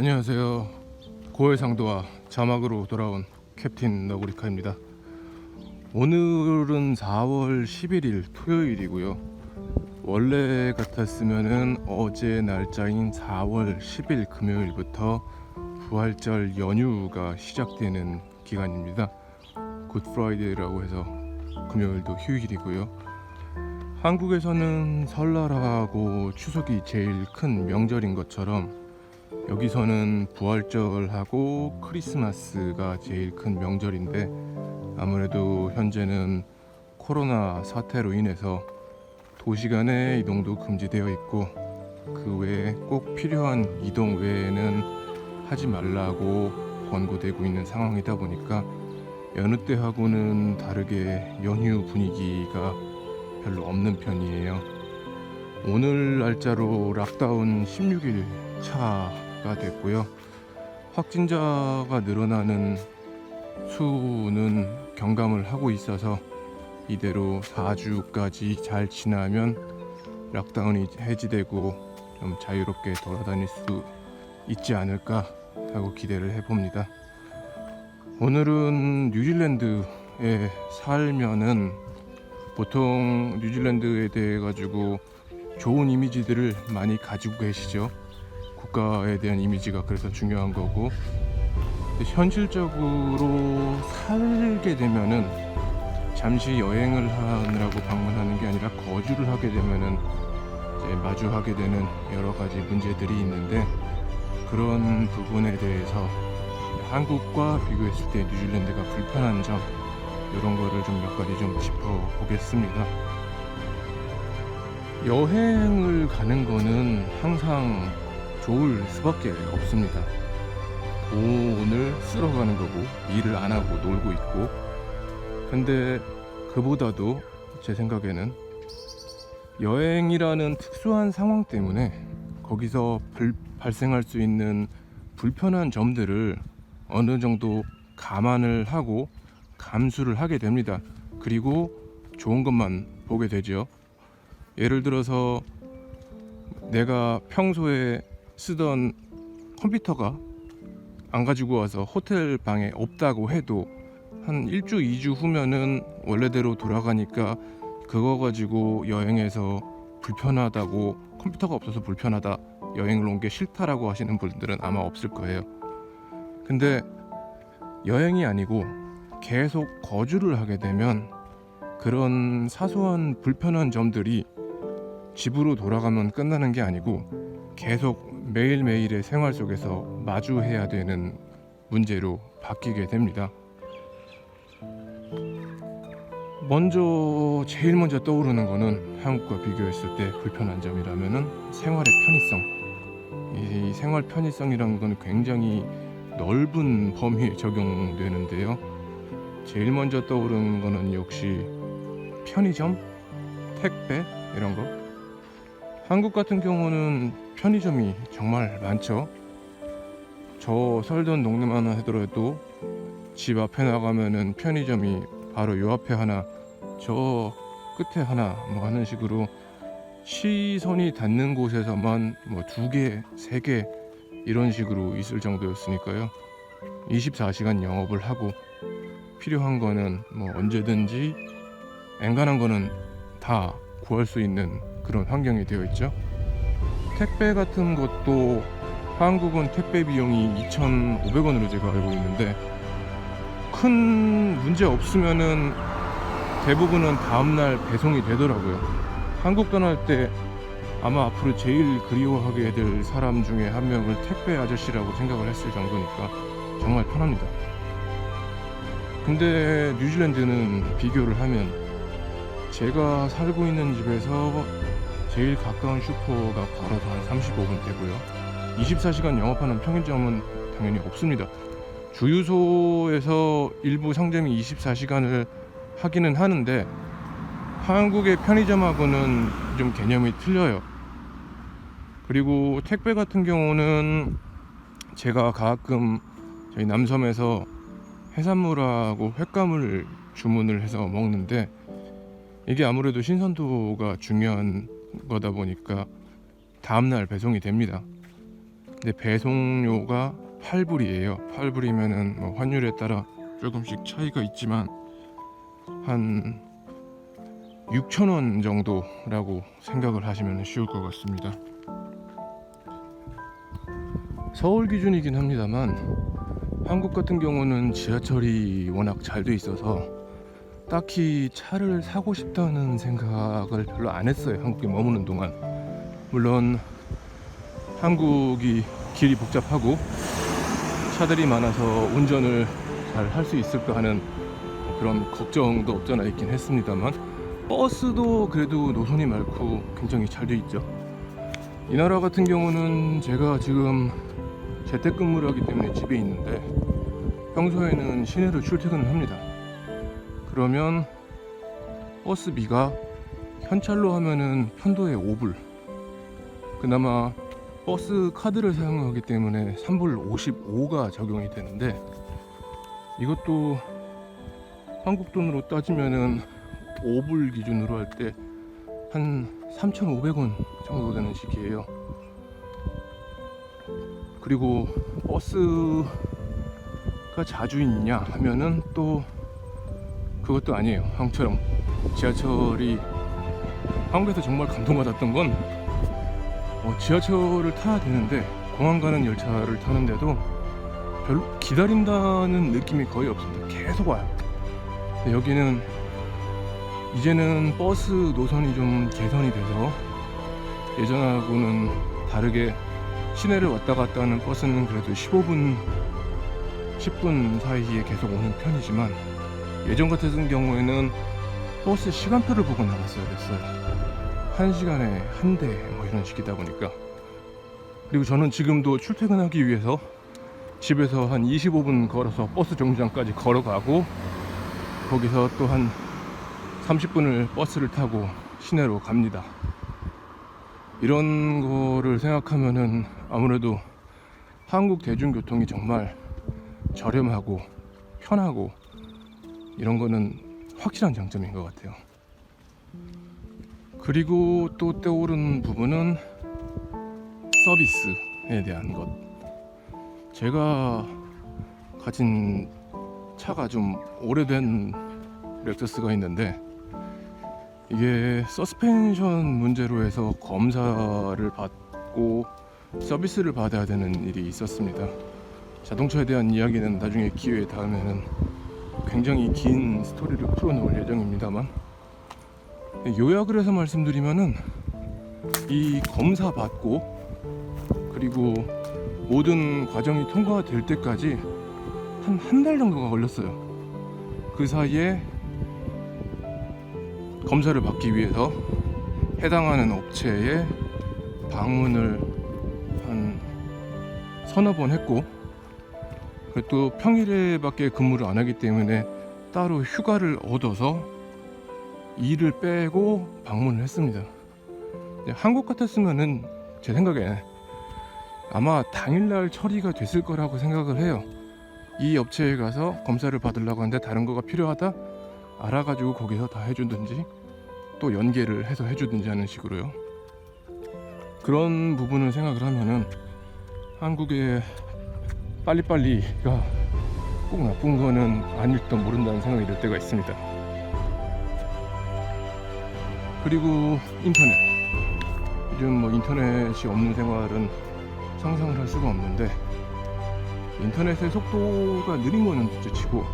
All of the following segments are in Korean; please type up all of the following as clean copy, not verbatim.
안녕하세요. 고해상도와 자막으로 돌아온 캡틴 너구리카입니다. 오늘은 4월 11일 토요일이고요. 원래 같았으면은 어제 날짜인 4월 10일 금요일부터 부활절 연휴가 시작되는 기간입니다. 굿프라이데이라고 해서 금요일도 휴일이고요. 한국에서는 설날하고 추석이 제일 큰 명절인 것처럼 여기서는 부활절하고 크리스마스가 제일 큰 명절인데, 아무래도 현재는 코로나 사태로 인해서 도시 간의 이동도 금지되어 있고, 그 외에 꼭 필요한 이동 외에는 하지 말라고 권고되고 있는 상황이다 보니까 여느 때하고는 다르게 연휴 분위기가 별로 없는 편이에요. 오늘 날짜로 락다운 16일 차가 됐고요. 확진자가 늘어나는 수는 경감을 하고 있어서 이대로 4주까지 잘 지나면 락다운이 해지되고 좀 자유롭게 돌아다닐 수 있지 않을까 하고 기대를 해봅니다. 오늘은 뉴질랜드에 살면은 보통 뉴질랜드에 대해 가지고 좋은 이미지들을 많이 가지고 계시죠. 국가에 대한 이미지가 그래서 중요한 거고, 현실적으로 살게 되면은 잠시 여행을 하느라고 방문하는 게 아니라 거주를 하게 되면은 이제 마주하게 되는 여러 가지 문제들이 있는데, 그런 부분에 대해서 한국과 비교했을 때 뉴질랜드가 불편한 점, 이런 거를 좀 몇 가지 좀 짚어보겠습니다. 여행을 가는 거는 항상 좋을 수밖에 없습니다. 돈을 쓸어 가는 거고, 일을 안 하고 놀고 있고. 근데 그보다도 제 생각에는 여행이라는 특수한 상황 때문에 거기서 발생할 수 있는 불편한 점들을 어느 정도 감안을 하고 감수를 하게 됩니다. 그리고 좋은 것만 보게 되죠. 예를 들어서 내가 평소에 쓰던 컴퓨터가 안 가지고 와서 호텔 방에 없다고 해도 한 1주 2주 후면은 원래대로 돌아가니까 그거 가지고 여행에서 불편하다고, 컴퓨터가 없어서 불편하다, 여행을 온 게 싫다라고 하시는 분들은 아마 없을 거예요. 근데 여행이 아니고 계속 거주를 하게 되면 그런 사소한 불편한 점들이 집으로 돌아가면 끝나는 게 아니고 계속 매일매일의 생활 속에서 마주해야 되는 문제로 바뀌게 됩니다. 제일 먼저 떠오르는 거는 한국과 비교했을 때 불편한 점이라면은 생활의 편의성. 이 생활 편의성이라는 건 굉장히 넓은 범위에 적용되는데요. 제일 먼저 떠오르는 거는 역시 편의점, 택배 이런 거. 한국 같은 경우는 편의점이 정말 많죠. 저 살던 동네만 하더라도 집 앞에 나가면은 편의점이 바로 요 앞에 하나, 저 끝에 하나 뭐 하는 식으로 시선이 닿는 곳에서만 뭐 2개, 3개 이런 식으로 있을 정도였으니까요. 24시간 영업을 하고 필요한 거는 뭐 언제든지 엔간한 거는 다 구할 수 있는 그런 환경이 되어 있죠. 택배 같은 것도 한국은 택배 비용이 2,500원으로 제가 알고 있는데, 큰 문제 없으면은 대부분은 다음날 배송이 되더라고요. 한국 떠날 때 아마 앞으로 제일 그리워하게 될 사람 중에 한 명을 택배 아저씨라고 생각을 했을 정도니까 정말 편합니다. 근데 뉴질랜드는 비교를 하면 제가 살고 있는 집에서 제일 가까운 슈퍼가 걸어서 한 35분 되고요. 24시간 영업하는 편의점은 당연히 없습니다. 주유소에서 일부 상점이 24시간을 하기는 하는데 한국의 편의점하고는 좀 개념이 틀려요. 그리고 택배 같은 경우는 제가 가끔 저희 남섬에서 해산물하고 횟감을 주문을 해서 먹는데, 이게 아무래도 신선도가 중요한 거다 보니까 다음날 배송이 됩니다. 근데 배송료가 8불이에요. 8불이면은 뭐 환율에 따라 조금씩 차이가 있지만 한 6,000원 정도라고 생각을 하시면 쉬울 것 같습니다. 서울 기준이긴 합니다만 한국 같은 경우는 지하철이 워낙 잘 돼 있어서 딱히 차를 사고 싶다는 생각을 별로 안 했어요. 한국에 머무는 동안. 물론 한국이 길이 복잡하고 차들이 많아서 운전을 잘 할 수 있을까 하는 그런 걱정도 없잖아 있긴 했습니다만, 버스도 그래도 노선이 많고 굉장히 잘 돼 있죠. 이 나라 같은 경우는 제가 지금 재택근무를 하기 때문에 집에 있는데 평소에는 시내로 출퇴근을 합니다. 그러면 버스비가 현찰로 하면은 편도에 5불, 그나마 버스 카드를 사용하기 때문에 3불 55가 적용이 되는데, 이것도 한국 돈으로 따지면은 5불 기준으로 할 때 한 3,500원 정도 되는 식이에요. 그리고 버스가 자주 있냐 하면은 또 그것도 아니에요. 한국처럼 지하철이, 한국에서 정말 감동받았던 건 지하철을 타야 되는데 공항 가는 열차를 타는데도 별로 기다린다는 느낌이 거의 없습니다. 계속 와요. 근데 여기는 이제는 버스 노선이 좀 개선이 돼서 예전하고는 다르게 시내를 왔다 갔다 하는 버스는 그래도 15분, 10분 사이에 계속 오는 편이지만, 예전 같은 경우에는 버스 시간표를 보고 나갔어야 됐어요. 1시간에 한 대 뭐 이런 식이다 보니까. 그리고 저는 지금도 출퇴근하기 위해서 집에서 한 25분 걸어서 버스 정류장까지 걸어가고 거기서 또 한 30분을 버스를 타고 시내로 갑니다. 이런 거를 생각하면은 아무래도 한국 대중교통이 정말 저렴하고 편하고 이런 거는 확실한 장점인 것 같아요. 그리고 또 떠오르는 부분은 서비스에 대한 것. 제가 가진 차가 좀 오래된 렉서스가 있는데, 이게 서스펜션 문제로 해서 검사를 받고 서비스를 받아야 되는 일이 있었습니다. 자동차에 대한 이야기는 나중에 기회에 닿으면은 굉장히 긴 스토리를 풀어놓을 예정입니다만, 요약을 해서 말씀드리면은 이 검사 받고 그리고 모든 과정이 통과될 때까지 한 달 정도가 걸렸어요. 그 사이에 검사를 받기 위해서 해당하는 업체에 방문을 한 서너 번 했고, 또 평일에밖에 근무를 안 하기 때문에 따로 휴가를 얻어서 일을 빼고 방문을 했습니다. 한국 같았으면은 제 생각에 아마 당일날 처리가 됐을 거라고 생각을 해요. 이 업체에 가서 검사를 받으려고 하는데 다른 거가 필요하다 알아가지고 거기서 다 해주든지 또 연계를 해서 해주든지 하는 식으로요. 그런 부분을 생각을 하면은 한국의 빨리빨리가 꼭 나쁜 거는 아닐지도 모른다는 생각이 들 때가 있습니다. 그리고 인터넷. 요즘 뭐 인터넷이 없는 생활은 상상을 할 수가 없는데, 인터넷의 속도가 느린 거는 둘째치고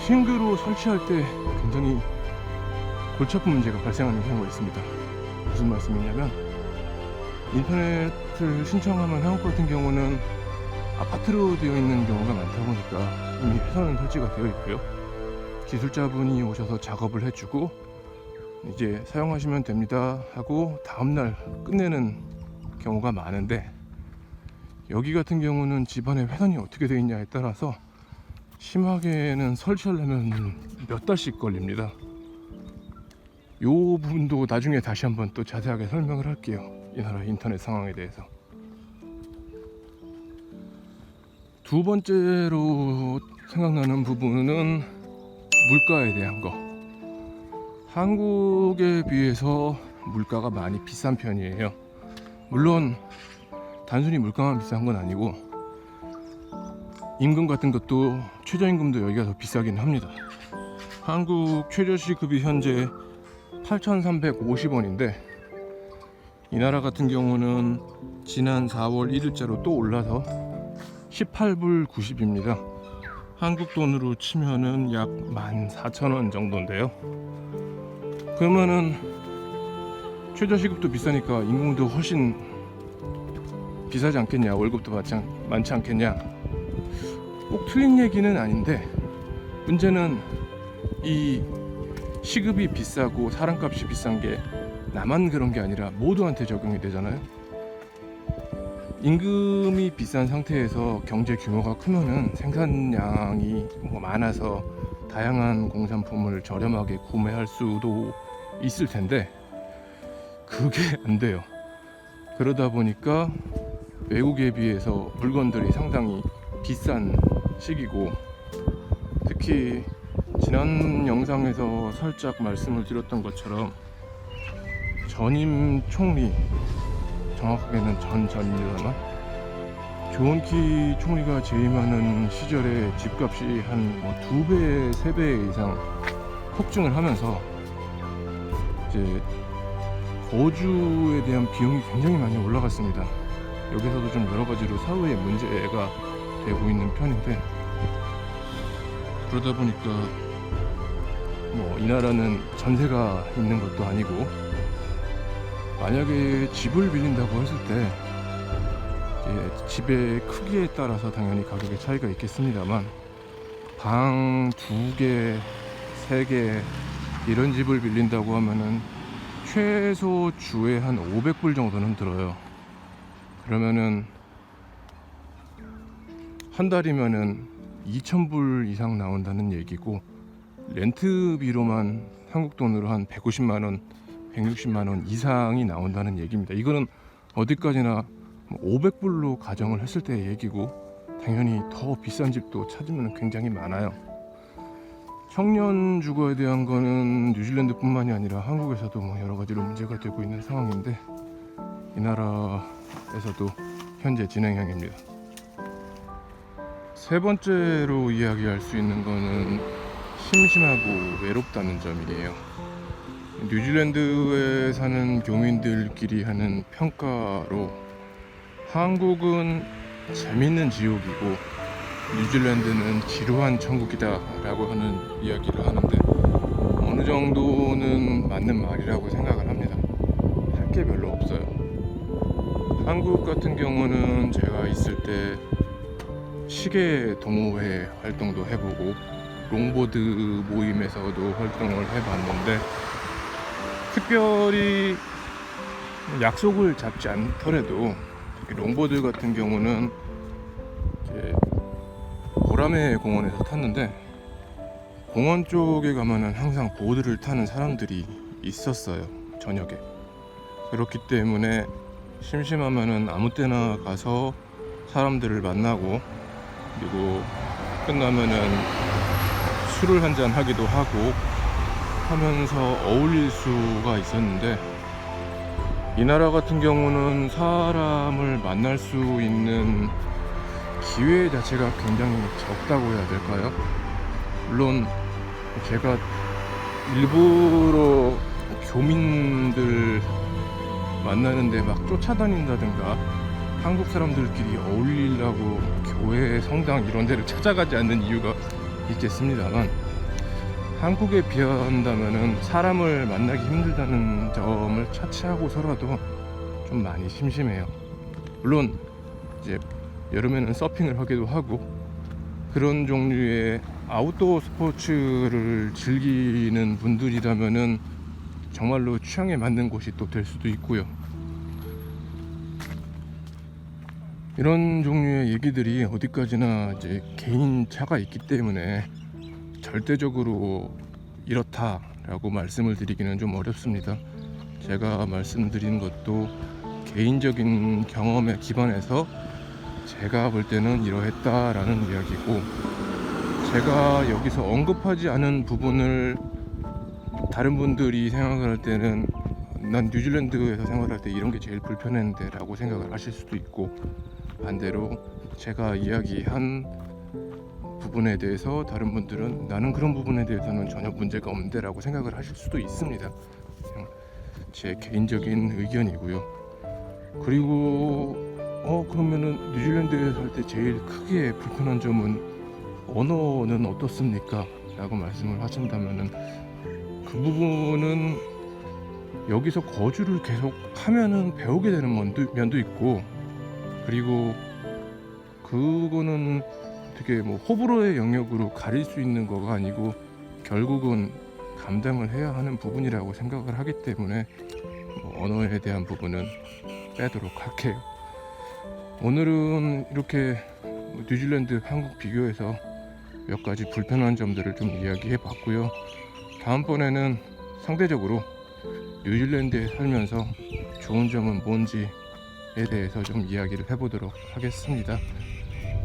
신규로 설치할 때 굉장히 골치 아픈 문제가 발생하는 경우가 있습니다. 무슨 말씀이냐면, 인터넷을 신청하면 한국 같은 경우는 아파트로 되어 있는 경우가 많다 보니까 이미 회선은 설치가 되어 있고요. 기술자분이 오셔서 작업을 해주고 이제 사용하시면 됩니다 하고 다음날 끝내는 경우가 많은데, 여기 같은 경우는 집안의 회선이 어떻게 되어 있냐에 따라서 심하게는 설치하려면 몇 달씩 걸립니다. 이 부분도 나중에 다시 한번 또 자세하게 설명을 할게요. 이 나라 인터넷 상황에 대해서. 두 번째로 생각나는 부분은 물가에 대한 거. 한국에 비해서 물가가 많이 비싼 편이에요. 물론 단순히 물가만 비싼 건 아니고 임금 같은 것도 최저임금도 여기가 더 비싸긴 합니다. 한국 최저시급이 현재 8,350원인데 이 나라 같은 경우는 지난 4월 1일자로 또 올라서 18불 90입니다. 한국 돈으로 치면은 약 14,000원 정도인데요. 그러면은 최저시급도 비싸니까 임금도 훨씬 비싸지 않겠냐, 월급도 많지 않겠냐. 꼭 틀린 얘기는 아닌데 문제는 이 시급이 비싸고 사람값이 비싼 게 나만 그런 게 아니라 모두한테 적용이 되잖아요. 임금이 비싼 상태에서 경제 규모가 크면은 생산량이 많아서 다양한 공산품을 저렴하게 구매할 수도 있을 텐데 그게 안 돼요. 그러다 보니까 외국에 비해서 물건들이 상당히 비싼 시기고, 특히 지난 영상에서 살짝 말씀을 드렸던 것처럼 전임 총리, 정확하게는 전입니다만 조원키 총리가 재임하는 시절에 집값이 한 2배, 3배 이상 폭증을 하면서 이제 거주에 대한 비용이 굉장히 많이 올라갔습니다. 여기서도 좀 여러 가지로 사회에 문제가 되고 있는 편인데, 그러다 보니까 이 나라는 전세가 있는 것도 아니고, 만약에 집을 빌린다고 했을 때 집의 크기에 따라서 당연히 가격의 차이가 있겠습니다만 방 2개, 3개 이런 집을 빌린다고 하면은 최소 주에 한 500불 정도는 들어요. 그러면은 한 달이면은 2,000불 이상 나온다는 얘기고, 렌트비로만 한국 돈으로 한 150만원, 160만원 이상이 나온다는 얘기입니다. 이거는 어디까지나 500불로 가정을 했을 때의 얘기고, 당연히 더 비싼 집도 찾으면 굉장히 많아요. 청년 주거에 대한 거는 뉴질랜드 뿐만이 아니라 한국에서도 여러 가지로 문제가 되고 있는 상황인데, 이 나라에서도 현재 진행형입니다. 세 번째로 이야기할 수 있는 거는 심심하고 외롭다는 점이에요. 뉴질랜드에 사는 교민들끼리 하는 평가로 한국은 재밌는 지옥이고 뉴질랜드는 지루한 천국이다 라고 하는 이야기를 하는데, 어느 정도는 맞는 말이라고 생각을 합니다. 할 게 별로 없어요. 한국 같은 경우는 제가 있을 때 시계 동호회 활동도 해보고 롱보드 모임에서도 활동을 해봤는데, 특별히 약속을 잡지 않더라도 롱보드 같은 경우는 이제 보라매 공원에서 탔는데, 공원 쪽에 가면은 항상 보드를 타는 사람들이 있었어요, 저녁에. 그렇기 때문에 심심하면은 아무 때나 가서 사람들을 만나고, 그리고 끝나면은 술을 한잔 하기도 하고 하면서 어울릴 수가 있었는데, 이 나라 같은 경우는 사람을 만날 수 있는 기회 자체가 굉장히 적다고 해야 될까요? 물론 제가 일부러 교민들 만나는데 막 쫓아다닌다든가 한국 사람들끼리 어울리려고 교회, 성당 이런 데를 찾아가지 않는 이유가 있겠습니다만, 한국에 비한다면은 사람을 만나기 힘들다는 점을 차치하고서라도 좀 많이 심심해요. 물론 이제 여름에는 서핑을 하기도 하고 그런 종류의 아웃도어 스포츠를 즐기는 분들이라면은 정말로 취향에 맞는 곳이 또 될 수도 있고요. 이런 종류의 얘기들이 어디까지나 이제 개인 차가 있기 때문에 절대적으로 이렇다라고 말씀을 드리기는 좀 어렵습니다. 제가 말씀드린 것도 개인적인 경험에 기반해서 제가 볼 때는 이러했다라는 이야기고, 제가 여기서 언급하지 않은 부분을 다른 분들이 생각을 할 때는 난 뉴질랜드에서 생활할 때 이런 게 제일 불편했는데 라고 생각을 하실 수도 있고, 반대로 제가 이야기한 부분에 대해서 다른 분들은 나는 그런 부분에 대해서는 전혀 문제가 없는데 라고 생각을 하실 수도 있습니다. 그냥 제 개인적인 의견이고요. 그리고 그러면은 뉴질랜드에 살 때 제일 크게 불편한 점은 언어는 어떻습니까? 라고 말씀을 하신다면은 그 부분은 여기서 거주를 계속 하면은 배우게 되는 면도 있고, 그리고 그거는 되게 뭐 호불호의 영역으로 가릴 수 있는 거가 아니고 결국은 감당을 해야 하는 부분이라고 생각을 하기 때문에 뭐 언어에 대한 부분은 빼도록 할게요. 오늘은 이렇게 뉴질랜드, 한국 비교해서 몇 가지 불편한 점들을 좀 이야기해 봤고요. 다음번에는 상대적으로 뉴질랜드에 살면서 좋은 점은 뭔지에 대해서 좀 이야기를 해보도록 하겠습니다.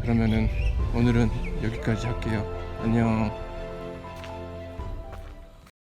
그러면은 오늘은 여기까지 할게요. 안녕.